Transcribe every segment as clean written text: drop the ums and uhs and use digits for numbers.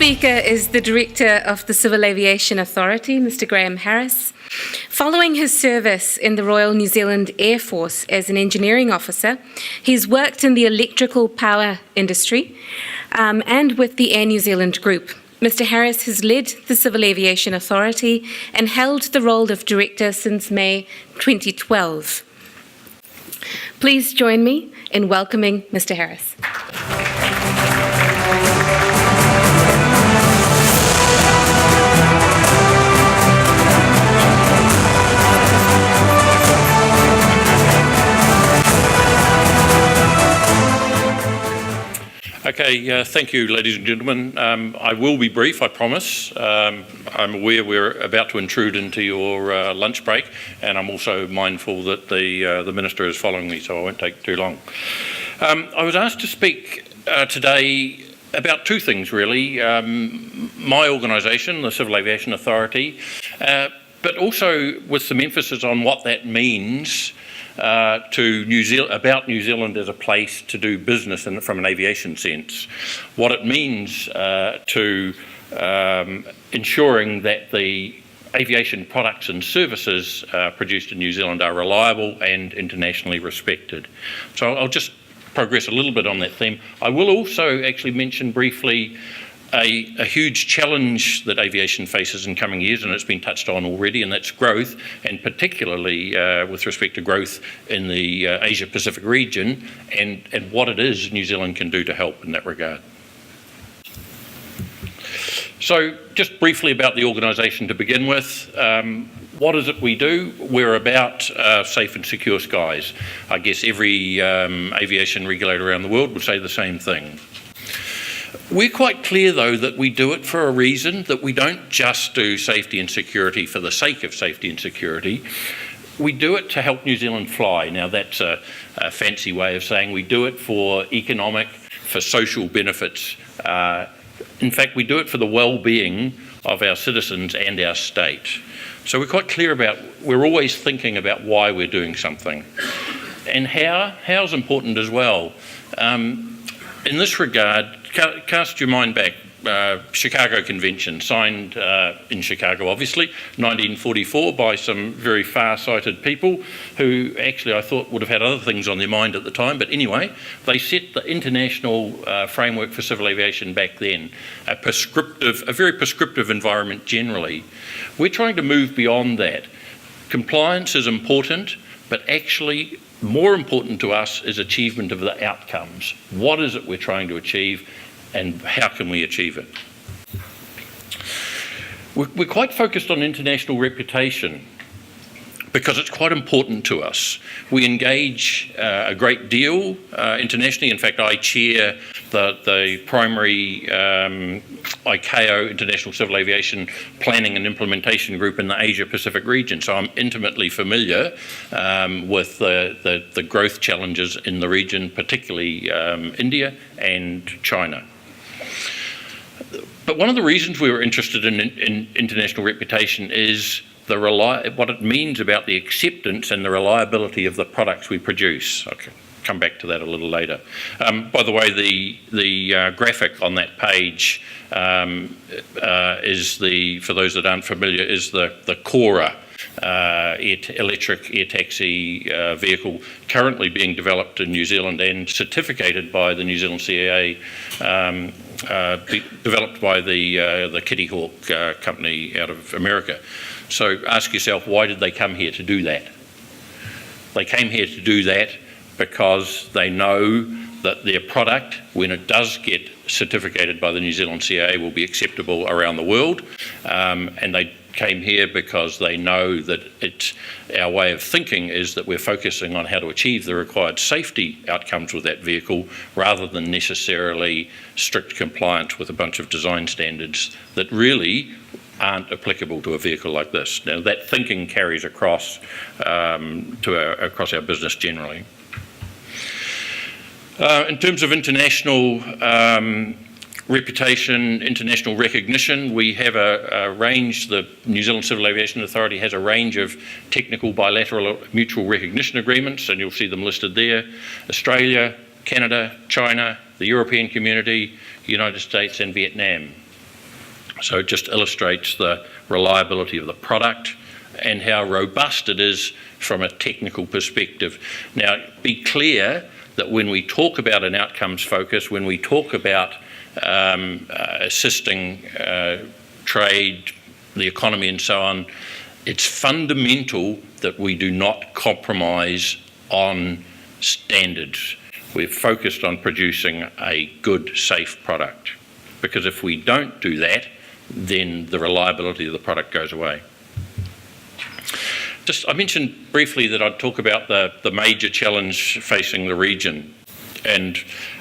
speaker is the Director of the Civil Aviation Authority, Mr. Graeme Harris. Following his service in the Royal New Zealand Air Force as an engineering officer, he's worked in the electrical power industry and with the Air New Zealand Group. Mr. Harris has led the Civil Aviation Authority and held the role of Director since May 2012. Please join me in welcoming Mr. Harris. Okay, thank you, ladies and gentlemen. I will be brief, I promise. I'm aware we're about to intrude into your lunch break, and I'm also mindful that the Minister is following me, so I won't take too long. I was asked to speak today about two things, really. My organisation, the Civil Aviation Authority, but also with some emphasis on what that means to New Zealand, about New Zealand as a place to do business from an aviation sense, what it means to ensuring that the aviation products and services produced in New Zealand are reliable and internationally respected. So I'll just progress a little bit on that theme. I will also actually mention briefly a huge challenge that aviation faces in coming years, and it's been touched on already, and that's growth, and particularly with respect to growth in the Asia-Pacific region, and what it is New Zealand can do to help in that regard. So just briefly about the organisation to begin with. What is it we do? We're about safe and secure skies. I guess every aviation regulator around the world would say the same thing. We're quite clear, though, that we do it for a reason, that we don't just do safety and security for the sake of safety and security. We do it to help New Zealand fly. Now, that's a fancy way of saying we do it for economic, for social benefits. In fact, we do it for the well-being of our citizens and our state. So we're quite clear about, we're always thinking about why we're doing something. And how's important as well. In this regard, cast your mind back, Chicago Convention, signed in Chicago, obviously, 1944 by some very far-sighted people who actually I thought would have had other things on their mind at the time, but anyway, they set the international framework for civil aviation back then, a very prescriptive environment generally. We're trying to move beyond that. Compliance is important, but actually more important to us is achievement of the outcomes. What is it we're trying to achieve, and how can we achieve it? We're quite focused on international reputation because it's quite important to us. We engage a great deal internationally. In fact, I chair the primary ICAO, International Civil Aviation Planning and Implementation Group in the Asia-Pacific region, so I'm intimately familiar with the growth challenges in the region, particularly India and China. But one of the reasons we were interested in international reputation is what it means about the acceptance and the reliability of the products we produce. I'll come back to that a little later. By the way, the graphic on that page is for those that aren't familiar, is the Cora electric air taxi vehicle currently being developed in New Zealand and certificated by the New Zealand CAA, developed by the Kitty Hawk company out of America. So ask yourself, why did they come here to do that? They came here to do that because they know that their product, when it does get certificated by the New Zealand CAA, will be acceptable around the world, and they came here because they know that our way of thinking is that we're focusing on how to achieve the required safety outcomes with that vehicle rather than necessarily strict compliance with a bunch of design standards that really aren't applicable to a vehicle like this. Now, that thinking carries across across our business generally. In terms of international reputation, international recognition, we have a range, the New Zealand Civil Aviation Authority has a range of technical bilateral mutual recognition agreements, and you'll see them listed there. Australia, Canada, China, the European Community, United States and Vietnam. So it just illustrates the reliability of the product and how robust it is from a technical perspective. Now, be clear that when we talk about an outcomes focus, when we talk about assisting trade, the economy and so on, it's fundamental that we do not compromise on standards. We're focused on producing a good, safe product, because if we don't do that, then the reliability of the product goes away. I mentioned briefly that I'd talk about the major challenge facing the region. And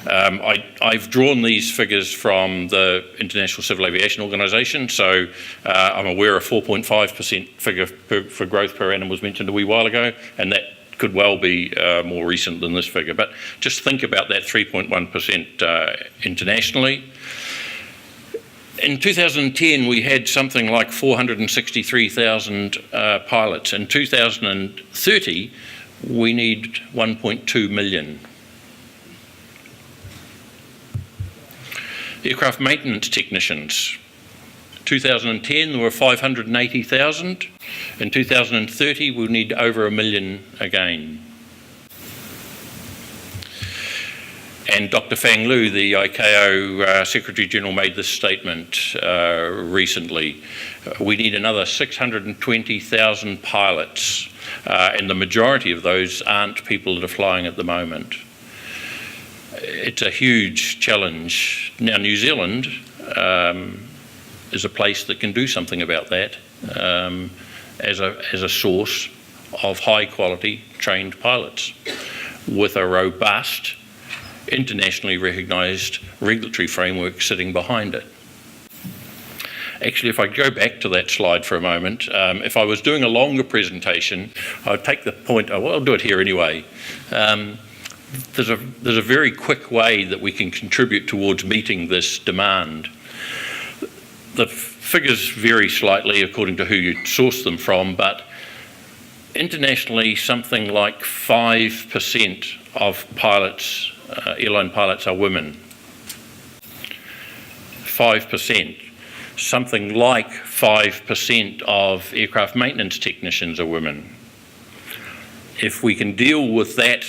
I've drawn these figures from the International Civil Aviation Organisation, so I'm aware a 4.5% figure for growth per annum was mentioned a wee while ago, and that could well be more recent than this figure. But just think about that 3.1% internationally. In 2010, we had something like 463,000 pilots. In 2030, we need 1.2 million. Aircraft maintenance technicians. 2010, there were 580,000. In 2030, we'll need over 1 million again. And Dr. Fang Liu, the ICAO Secretary General, made this statement recently. We need another 620,000 pilots, and the majority of those aren't people that are flying at the moment. It's a huge challenge. Now, New Zealand is a place that can do something about that as a source of high-quality trained pilots with a robust, internationally recognised regulatory framework sitting behind it. Actually, if I go back to that slide for a moment, if I was doing a longer presentation, I would take the point, well, I'll do it here anyway. There's a very quick way that we can contribute towards meeting this demand. The figures vary slightly according to who you source them from, but internationally, something like 5% of pilots, airline pilots, are women. 5%. Something like 5% of aircraft maintenance technicians are women. If we can deal with that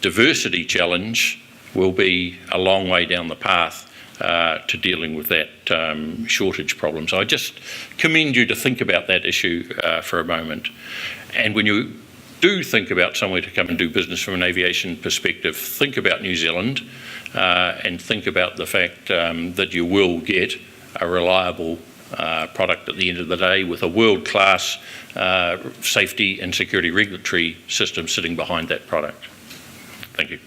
diversity challenge, we'll be a long way down the path to dealing with that shortage problem. So I just commend you to think about that issue for a moment. And when you do think about somewhere to come and do business from an aviation perspective, think about New Zealand and think about the fact that you will get a reliable product at the end of the day with a world-class safety and security regulatory system sitting behind that product. Thank you.